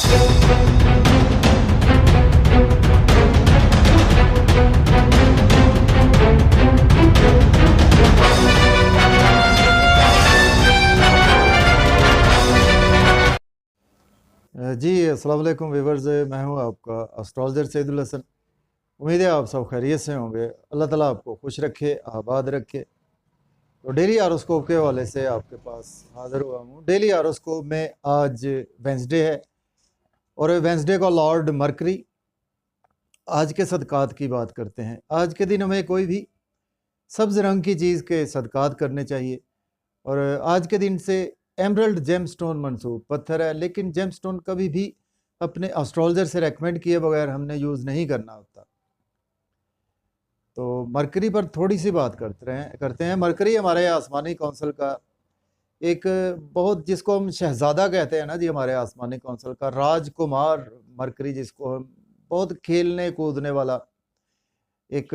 जी अस्सलाम वालेकुम व्यूवर्स, मैं हूं आपका एस्ट्रोलॉजर सैयदुल हसन। उम्मीद है आप सब खैरियत से होंगे। अल्लाह ताला आपको खुश रखे, आबाद रखे। तो डेली आरोस्कोप के हवाले से आपके पास हाज़िर हुआ हूँ। डेली आरोस्कोप में आज वेंसडे है और वेंसडे का लॉर्ड मरकरी। आज के सदकात की बात करते हैं। आज के दिन हमें कोई भी सब्ज़ रंग की चीज़ के सदकात करने चाहिए। और आज के दिन से एमरल्ड जेमस्टोन मंसूब पत्थर है, लेकिन जेमस्टोन कभी भी अपने एस्ट्रोलॉजर से रेकमेंड किए बगैर हमने यूज़ नहीं करना होता। तो मरकरी पर थोड़ी सी बात करते हैं। मरकरी हमारे आसमानी कौंसल का एक बहुत, जिसको हम शहजादा कहते हैं ना जी, हमारे आसमानी कौंसल का राजकुमार मरकरी, जिसको हम बहुत खेलने कूदने वाला एक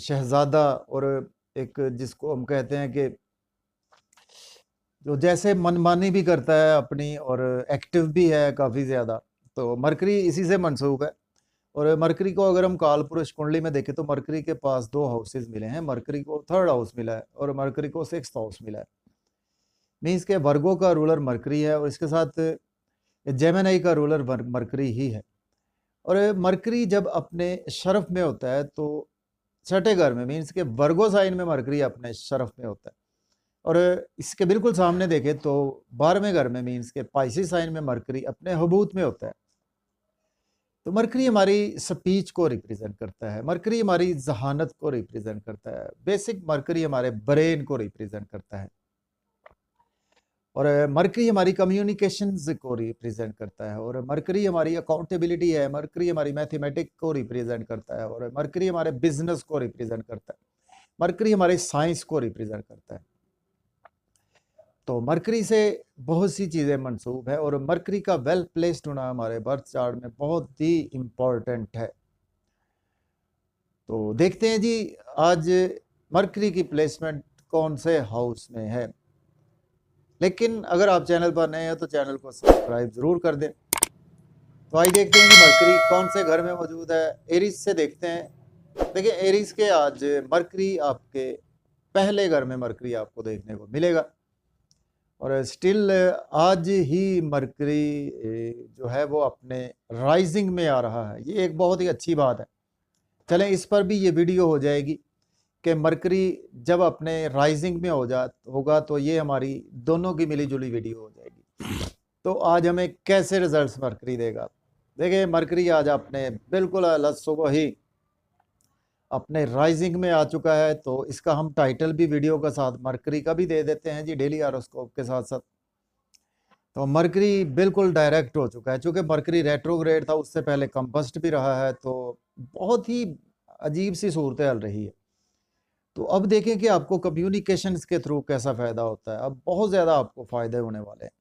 शहजादा, और एक जिसको हम कहते हैं कि जो जैसे मनमानी भी करता है अपनी और एक्टिव भी है काफ़ी ज़्यादा। तो मरकरी इसी से मंसूब है। और मरकरी को अगर हम काल पुरुष कुंडली में देखें तो मरकरी के पास 2 हाउसेस मिले हैं। मरकरी को 3rd हाउस मिला है और मरकरी को 6th हाउस मिला है। मीन्स के वर्गो का रूलर मरकरी है और इसके साथ जेमिनी का रूलर मरकरी ही है। और मरकरी जब अपने शरफ में होता है तो छठे घर में, मीन्स के वर्गो साइन में मरकरी अपने शरफ में होता है। और इसके बिल्कुल सामने देखें तो 12वें घर में, मीन्स के पाइसिस साइन में मरकरी अपने हबूत में होता है। तो मरकरी हमारी स्पीच को रिप्रेजेंट करता है, मरकरी हमारी जहानत को रिप्रेजेंट करता है, बेसिक मरकरी हमारे ब्रेन को रिप्रेजेंट करता है। और मरकरी हमारी कम्युनिकेशंस को रिप्रेजेंट करता है। और मरकरी हमारी अकाउंटेबिलिटी है, मरकरी हमारी मैथमेटिक्स को रिप्रेजेंट करता है। और मरकरी हमारे बिजनेस को रिप्रेजेंट करता है, मरकरी हमारे साइंस को रिप्रेजेंट करता है। तो मरकरी से बहुत सी चीज़ें मंसूब है और मरकरी का वेल प्लेस्ड होना हमारे बर्थ चार्ट में बहुत ही इम्पोर्टेंट है। तो देखते हैं जी आज मरकरी की प्लेसमेंट कौन से हाउस में है। लेकिन अगर आप चैनल पर नए हैं तो चैनल को सब्सक्राइब ज़रूर कर दें। तो आइए देखते हैं कि मरकरी कौन से घर में मौजूद है। एरीज से देखते हैं। देखिए एरीज के आज मरकरी आपके पहले घर में मरकरी आपको देखने को मिलेगा। और स्टिल आज ही मरकरी जो है वो अपने राइजिंग में आ रहा है। ये एक बहुत ही अच्छी बात है। चलें इस पर भी ये वीडियो हो जाएगी कि मरकरी जब अपने राइजिंग में होगा तो ये हमारी दोनों की मिली जुली वीडियो हो जाएगी। तो आज हमें कैसे रिजल्ट्स मरकरी देगा। देखिए मरकरी आज अपने बिल्कुल सुबह ही अपने राइजिंग में आ चुका है। तो इसका हम टाइटल भी वीडियो के साथ मरकरी का भी दे देते हैं जी, डेली हॉरोस्कोप के साथ साथ। तो मरकरी बिल्कुल डायरेक्ट हो चुका है, चूँकि मरकरी रेट्रोग्रेड था, उससे पहले कंबस्ट भी रहा है। तो बहुत ही अजीब सी सूरत हाल रही है। तो अब देखें कि आपको कम्युनिकेशंस के थ्रू कैसा फ़ायदा होता है। अब बहुत ज़्यादा आपको फ़ायदे होने वाले हैं।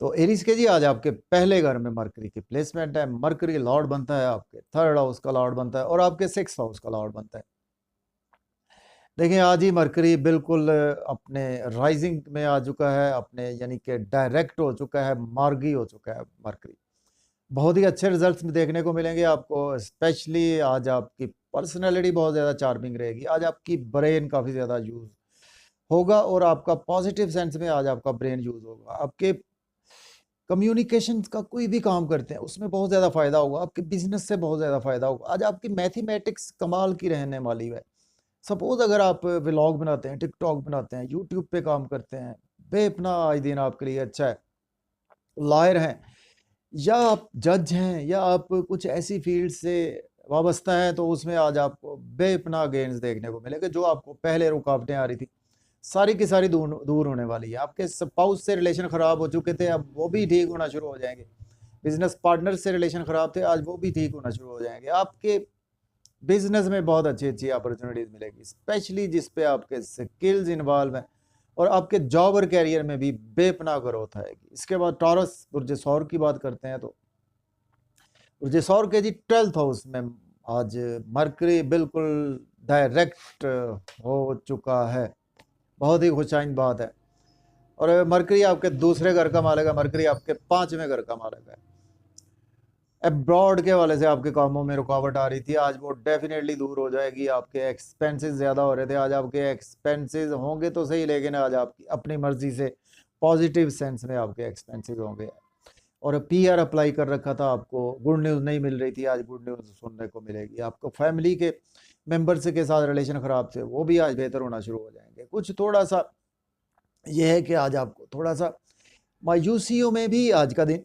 तो एरीज के जी आज आपके पहले घर में मरकरी की प्लेसमेंट है। मरकरी लॉर्ड बनता है, आपके 3rd हाउस का लॉर्ड बनता है और आपके 6th हाउस का लॉर्ड बनता है। देखिए आज ही मरकरी बिल्कुल अपने राइजिंग में आ चुका है, अपने यानी कि डायरेक्ट हो चुका है, मार्गी हो चुका है मरकरी। बहुत ही अच्छे रिजल्ट्स देखने को मिलेंगे आपको। स्पेशली आज आपकी पर्सनैलिटी बहुत ज़्यादा चार्मिंग रहेगी। आज आपकी ब्रेन काफ़ी ज़्यादा यूज़ होगा और आपका पॉजिटिव सेंस में आज आपका ब्रेन यूज़ होगा। आपके कम्युनिकेशन का कोई भी काम करते हैं उसमें बहुत ज़्यादा फ़ायदा होगा। आपके बिजनेस से बहुत ज़्यादा फ़ायदा होगा। आज आपकी मैथमेटिक्स कमाल की रहने वाली है। सपोज़ अगर आप व्लॉग बनाते हैं, टिकटॉक बनाते हैं, यूट्यूब पे काम करते हैं, बेपनाह आज दिन आपके लिए अच्छा है। लॉयर हैं या आप जज हैं या आप कुछ ऐसी फील्ड से वाबस्ता हैं, तो उसमें आज आपको बेपनाह गेन्स देखने को मिलेगा। जो आपको पहले रुकावटें आ रही थी सारी की सारी दूर होने वाली है। आपके स्पाउस से रिलेशन ख़राब हो चुके थे, अब वो भी ठीक होना शुरू हो जाएंगे। बिजनेस पार्टनर से रिलेशन ख़राब थे, आज वो भी ठीक होना शुरू हो जाएंगे। आपके बिजनेस में बहुत अच्छी अच्छी अपॉर्चुनिटीज़ मिलेगी, स्पेशली जिस पे आपके स्किल्स इन्वॉल्व हैं। और आपके जॉब और कैरियर में भी बेपनाह ग्रोथ आएगी। इसके बाद टॉरस बुर्ज सौर की बात करते हैं। तो बुर्ज सौर के जी 12th हाउस में आज मरकरी बिल्कुल डायरेक्ट हो चुका है। बहुत ही खुशाइन बात है। और मरकरी आपके दूसरे घर का मालिक है, मरकरी आपके 5वें घर का मालिक है। एब्रॉड के वाले से आपके कामों में रुकावट आ रही थी, आज वो डेफिनेटली दूर हो जाएगी। आपके एक्सपेंसेस ज़्यादा हो रहे थे, आज आपके एक्सपेंसेस होंगे तो सही, लेकिन आज आपकी अपनी मर्जी से पॉजिटिव सेंस में आपके एक्सपेंसेस होंगे। और पीआर अप्लाई कर रखा था, आपको गुड न्यूज़ नहीं मिल रही थी, आज गुड न्यूज़ सुनने को मिलेगी। आपको फैमिली के मेंबर्स के साथ रिलेशन ख़राब थे, वो भी आज बेहतर होना शुरू हो जाएंगे। कुछ थोड़ा सा ये है कि आज आपको थोड़ा सा मायूसियों में भी आज का दिन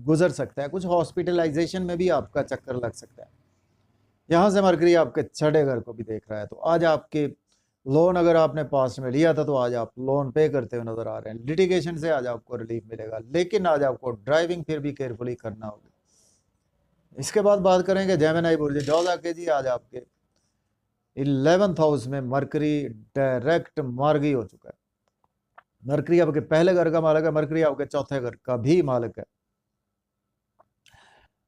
गुजर सकता है, कुछ हॉस्पिटलाइजेशन में भी आपका चक्कर लग सकता है। यहाँ से मरकरी आपके छठे घर को भी देख रहा है, तो आज आपके लोन अगर आपने पास में लिया था तो आज आप लोन पे करते हुए नजर आ रहे हैं। लिटिगेशन से आज आपको रिलीफ मिलेगा, लेकिन आज आपको ड्राइविंग फिर भी केयरफुली करना होगी। इसके बाद बात करेंगे जेमिनी बुर्ज जौजा के जी। आज आपके 11th हाउस में मरकरी डायरेक्ट मार्गी हो चुका है। मरकरी आपके पहले घर का मालिक है, मरकरी आपके चौथे घर का भी मालिक है।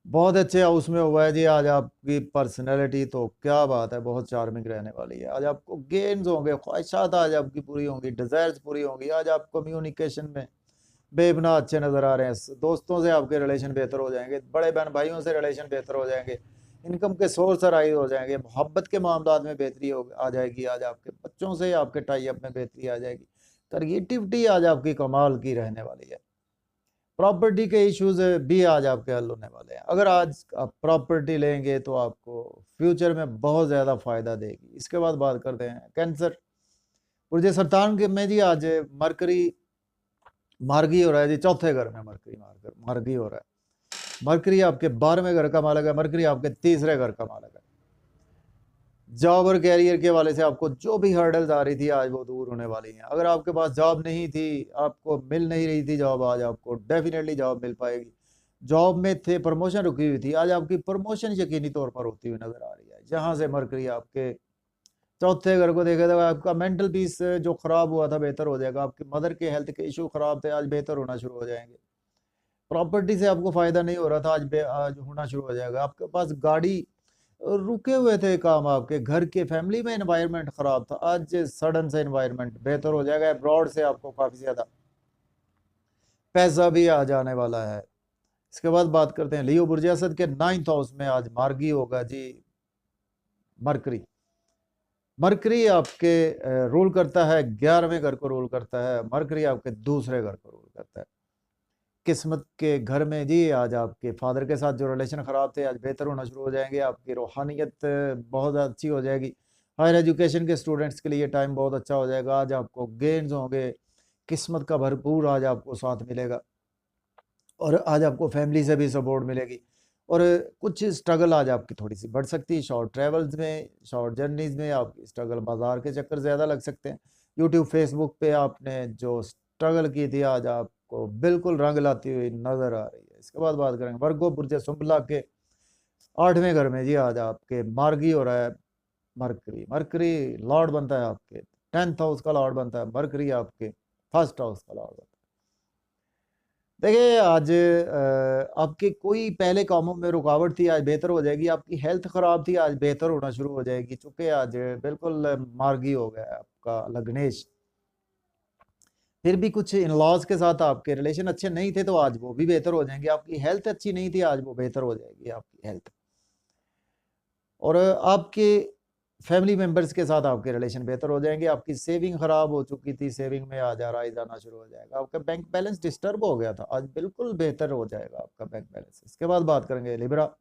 बहुत अच्छे हाउस में हुआ है जी। आज आपकी पर्सनैलिटी तो क्या बात है, बहुत चार्मिंग रहने वाली है। आज आपको गेन्स होंगे, ख्वाहिशात आज आपकी पूरी होंगी, डिज़ायर्स पूरी होंगी। आज आप कम्युनिकेशन में बेबना अच्छे नज़र आ रहे हैं। दोस्तों से आपके रिलेशन बेहतर हो जाएंगे, बड़े बहन भाइयों से रिलेशन बेहतर हो जाएंगे, इनकम के सोर्स राइज हो जाएंगे, मोहब्बत के मामलात में बेहतरी आ जाएगी। आज आपके बच्चों से आपके टाई अप में बेहतरी आ जाएगी। क्रिएटिविटी आज आपकी कमाल की रहने वाली है। प्रॉपर्टी के इश्यूज भी आज आपके हल होने वाले हैं। अगर आज आप प्रॉपर्टी लेंगे तो आपको फ्यूचर में बहुत ज़्यादा फायदा देगी। इसके बाद बात करते हैं कैंसर बुर्ज सरतान के में जी। आज मरकरी मार्गी हो रहा है जी, चौथे घर में मरकरी मार्गी हो रहा है। मरकरी आपके 12वें घर का मालिक है, मरकरी आपके तीसरे घर का मालिक है। जॉब और कैरियर के वाले से आपको जो भी हर्डल्स आ रही थी आज वो दूर होने वाली हैं। अगर आपके पास जॉब नहीं थी, आपको मिल नहीं रही थी जॉब, आज आपको डेफिनेटली जॉब मिल पाएगी। जॉब में थे, प्रमोशन रुकी हुई थी, आज आपकी प्रमोशन यकीनी तौर पर होती हुई नजर आ रही है। जहां से मरकरी आपके चौथे घर को देखा जाएगा, आपका मेंटल पीस जो खराब हुआ था बेहतर हो जाएगा। आपकी मदर के हेल्थ के इशू खराब थे, आज बेहतर होना शुरू हो जाएंगे। प्रॉपर्टी से आपको फायदा नहीं हो रहा था, आज होना शुरू हो जाएगा। आपके पास गाड़ी रुके हुए थे काम, आपके घर के फैमिली में एनवायरनमेंट खराब था, आज सडन से एनवायरनमेंट बेहतर हो जाएगा। अब्रॉड से आपको काफी ज्यादा पैसा भी आ जाने वाला है। इसके बाद बात करते हैं लियो बुर्ज असद के 9th हाउस में आज मार्गी होगा जी मरकरी। मरकरी आपके रूल करता है 11वें घर को रूल करता है, मरकरी आपके दूसरे घर को रूल करता है। किस्मत के घर में जी आज आपके फादर के साथ जो रिलेशन ख़राब थे आज बेहतर होना शुरू हो जाएंगे। आपकी रूहानियत बहुत अच्छी हो जाएगी। हायर एजुकेशन के स्टूडेंट्स के लिए टाइम बहुत अच्छा हो जाएगा। आज आपको गेन्स होंगे, किस्मत का भरपूर आज आपको साथ मिलेगा, और आज आपको फैमिली से भी सपोर्ट मिलेगी। और कुछ स्ट्रगल आज आपकी थोड़ी सी बढ़ सकती है, शॉर्ट ट्रैवल्स में, शॉर्ट जर्नीज में आपकी स्ट्रगल, बाजार के चक्कर ज़्यादा लग सकते हैं। यूट्यूब फेसबुक पे आपने जो स्ट्रगल की थी आज आपको बिल्कुल रंग लाती हुई नजर आ रही है। इसके बाद बात करेंगे वर्गो बुर्ज सुंबला के 8वें घर में जी। आज आपके मार्गी हो रहा है मरकरी। मरकरी लॉर्ड बनता है आपके 10th हाउस का लॉर्ड बनता है, मरकरी आपके 1st हाउस का लॉर्ड बनता है। देखिए आज आपके कोई पहले कामों में रुकावट थी, आज बेहतर हो जाएगी। आपकी हेल्थ खराब थी, आज बेहतर होना शुरू हो जाएगी, चूंकि आज बिल्कुल मार्गी हो गया है आपका लग्नेश। फिर भी कुछ इन लॉज के साथ आपके रिलेशन अच्छे नहीं थे, तो आज वो भी बेहतर हो जाएंगे। आपकी हेल्थ अच्छी नहीं थी, आज वो बेहतर हो जाएगी आपकी हेल्थ। और आपके फैमिली मेंबर्स के साथ आपके रिलेशन बेहतर हो जाएंगे। आपकी सेविंग खराब हो चुकी थी, सेविंग में आज राइज आना शुरू हो जाएगा। आपका बैंक बैलेंस डिस्टर्ब हो गया था, आज बिल्कुल बेहतर हो जाएगा आपका बैंक बैलेंस। इसके बाद बात करेंगे लिब्रा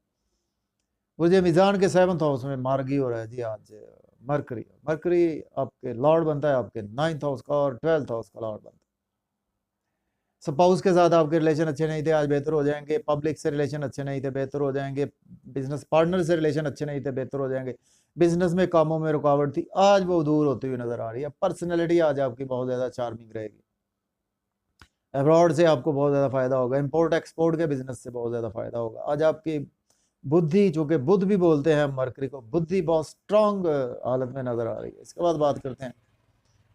मुझे मिजान के 7th हाउस में मार्गी हो रहा है जी आज मरकरी। मरकरी आपके लॉर्ड बनता है आपके 9th हाउस का और 12th हाउस का लॉर्ड बनता है। स्पाउस के साथ आपके रिलेशन अच्छे नहीं थे, आज बेहतर हो जाएंगे। पब्लिक से रिलेशन अच्छे नहीं थे, बेहतर हो जाएंगे। बिजनेस पार्टनर से रिलेशन अच्छे नहीं थे, बेहतर हो जाएंगे। बिजनेस में कामों में रुकावट थी, आज वो दूर होती हुई नजर आ रही है। पर्सनैलिटी आज आपकी बहुत ज़्यादा चार्मिंग रहेगी। अब्रॉड से आपको बहुत ज़्यादा फायदा होगा, इंपोर्ट एक्सपोर्ट के बिजनेस से बहुत ज़्यादा फायदा होगा। आज आपकी बुद्धि, चूंकि बुद्ध भी बोलते हैं मरकरी को, बुद्धि बहुत स्ट्रांग हालत में नजर आ रही है। इसके बाद बात करते हैं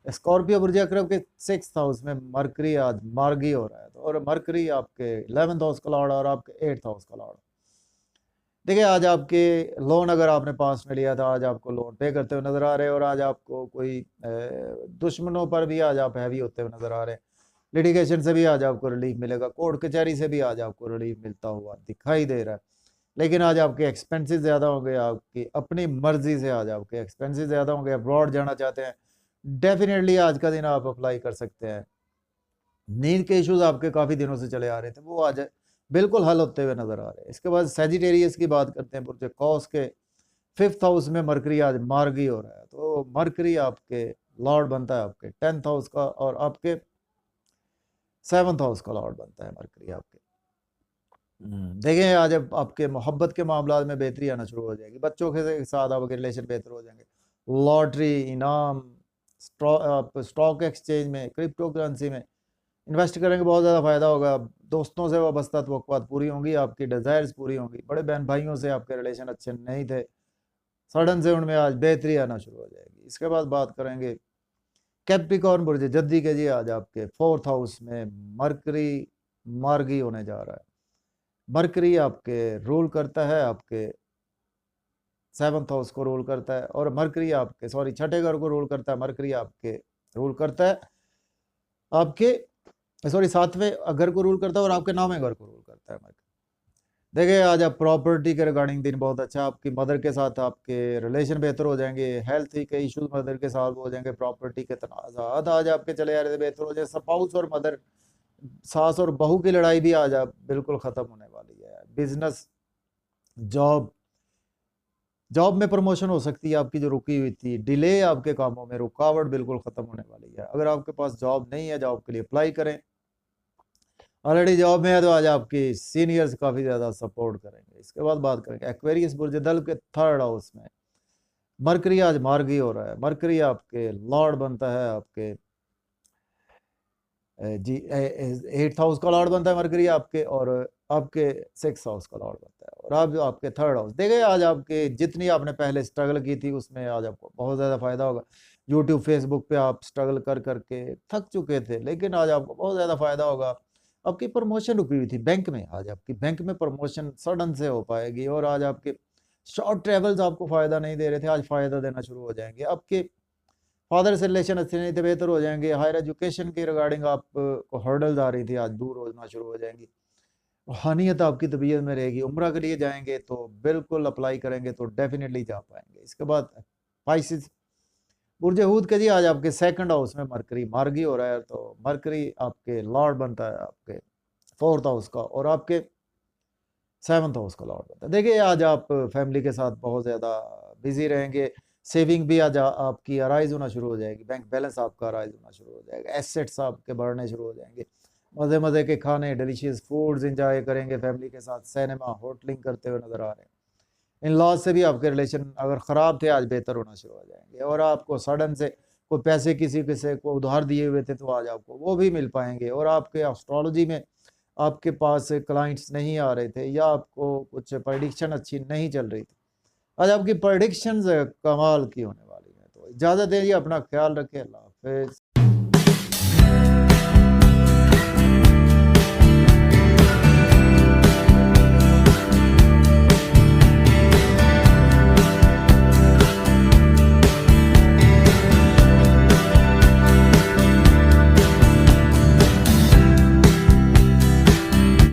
स्कॉर्पियो बुर्ज अकरब के 6th हाउस में मरकरी आज मार्गी हो रहा है, तो और मरकरी आपके 11th हाउस का लॉर्ड और आपके 8th हाउस का लॉर्ड। देखिए आज आपके लोन अगर आपने पास में लिया था, आज आपको लोन पे करते हुए नजर आ रहे हैं। और आज आपको कोई दुश्मनों पर भी आज आप हैवी होते हुए नजर आ रहे हैं। लिटिगेशन से भी आज आपको रिलीफ मिलेगा, कोर्ट कचहरी से भी आज आपको रिलीफ मिलता हुआ दिखाई दे रहा है। लेकिन आज आपके एक्सपेंसेस ज़्यादा होंगे, आपकी अपनी मर्जी से आज आपके एक्सपेंसेस ज़्यादा होंगे। अब्रॉड जाना चाहते हैं, डेफिनेटली आज का दिन आप अप्लाई कर सकते हैं। नींद के इश्यूज आपके काफ़ी दिनों से चले आ रहे थे, वो आज बिल्कुल हल होते हुए नजर आ रहे हैं। इसके बाद सेजिटेरियस की बात करते हैं, पुरजे कॉस के 5th हाउस में मरकरी आज मार्गी हो रहा है। तो मरकरी आपके लॉर्ड बनता है आपके 10th हाउस का, और आपके 7th हाउस का लॉर्ड बनता है मरकरी आपके। देखें आज अब आपके मोहब्बत के मामला में बेहतरी आना शुरू हो जाएगी, बच्चों के साथ आपके रिलेशन बेहतर हो जाएंगे। लॉटरी, इनाम, स्टॉक एक्सचेंज में, क्रिप्टो करेंसी में इन्वेस्ट करेंगे, बहुत ज़्यादा फायदा होगा। दोस्तों से वाबस्ता तवक्कुआत पूरी होंगी, आपकी डिज़ायर्स पूरी होंगी। बड़े बहन भाइयों से आपके रिलेशन अच्छे नहीं थे, सडन से उनमें आज बेहतरी आना शुरू हो जाएगी। इसके बाद बात करेंगे कैप्रिकॉर्न बुर्ज जद्दी के जी। आज आपके 4th हाउस में मरकरी मार्गी होने जा रहा है। मरकरी आपके रूल करता है आपके 7th हाउस को रूल करता है, और मरकरी आपके छठे घर को रूल करता है। मरकरी आपके रूल करता है आपके 7वें घर को रूल करता है, और आपके 9वें घर को रूल करता है मरकरी। देखिए आज आप प्रॉपर्टी के रिगार्डिंग दिन बहुत अच्छा, आपकी मदर के साथ आपके रिलेशन बेहतर हो जाएंगे। हेल्थ के इश्यूज मदर के साथ हो जाएंगे। प्रॉपर्टी के तनाज़ात आज आपके चले आ रहे थे, बेहतर हो जाए। स्पाउस और मदर, सास और बहू की लड़ाई भी आज आप बिल्कुल ख़त्म होने वाली है। बिजनेस, जॉब में प्रमोशन हो सकती है आपकी, जो रुकी हुई थी, डिले आपके कामों में, रुकावट बिल्कुल ख़त्म होने वाली है। अगर आपके पास जॉब नहीं है, जॉब के लिए अप्लाई करें। ऑलरेडी जॉब में है तो आज आपकी सीनियर्स काफ़ी ज़्यादा सपोर्ट करेंगे। इसके बाद बात करेंगे एक्वेरियस बुर्ज दल के 3rd हाउस में मरकरी आज मार्गी हो रहा है। मरकरी आपके लॉर्ड बनता है आपके 8th हाउस का लॉर्ड बनता है मरकरी आपके, और आपके 6th हाउस का लॉर्ड बनता है, और अब आपके 3rd हाउस। देखिए आज आपके जितनी आपने पहले स्ट्रगल की थी, उसमें आज आपको बहुत ज़्यादा फायदा होगा। यूट्यूब, फेसबुक पे आप स्ट्रगल कर करके थक चुके थे, लेकिन आज आपको बहुत ज़्यादा फायदा होगा। आपकी प्रमोशन रुकी हुई थी बैंक में, आज आपकी बैंक में प्रमोशन सडन से हो पाएगी। और आज आपके शॉर्ट ट्रेवल्स आपको फ़ायदा नहीं दे रहे थे, आज फ़ायदा देना शुरू हो जाएंगे। आपके फादर से रिलेशन अच्छे नहीं थे, बेहतर हो जाएंगे। हायर एजुकेशन के रिगार्डिंग आपको हर्डल्स आ रही थी, आज दूर होना शुरू हो जाएंगी। रूहानियत आपकी तबीयत में रहेगी। उम्रा के लिए जाएंगे तो बिल्कुल अप्लाई करेंगे तो डेफिनेटली जा पाएंगे। इसके बाद पाइसिस बुर्ज हूद के जी। आज आपके 2nd हाउस में मरकरी मार्गी हो रहा है, तो मरकरी आपके लॉर्ड बनता है आपके 4th हाउस का, और आपके 7th हाउस का लॉर्ड बनता है। देखिए आज आप फैमिली के साथ बहुत ज़्यादा बिजी रहेंगे। सेविंग भी आज आपकी अराइज होना शुरू हो जाएगी। बैंक बैलेंस आपका अराइज होना शुरू हो जाएगा। एसेट्स आपके बढ़ने शुरू हो जाएंगे। मज़े मज़े के खाने, डिलीशियस फूड्स इंजॉय करेंगे फैमिली के साथ। सिनेमा, होटलिंग करते हुए नज़र आ रहे हैं। इन लॉज से भी आपके रिलेशन अगर ख़राब थे, आज बेहतर होना शुरू हो जाएंगे। और आपको सडन से कोई पैसे किसी से को उधार दिए हुए थे, तो आज आपको वो भी मिल पाएंगे। और आपके एस्ट्रोलॉजी में आपके पास क्लाइंट्स नहीं आ रहे थे, या आपको कुछ प्रेडिक्शन अच्छी नहीं चल रही थी, आज आपकी प्रेडिक्शंस कमाल की होने वाली है। तो इजाज़त दीजिए, अपना ख्याल रखें। अल्लाह हाफिज़।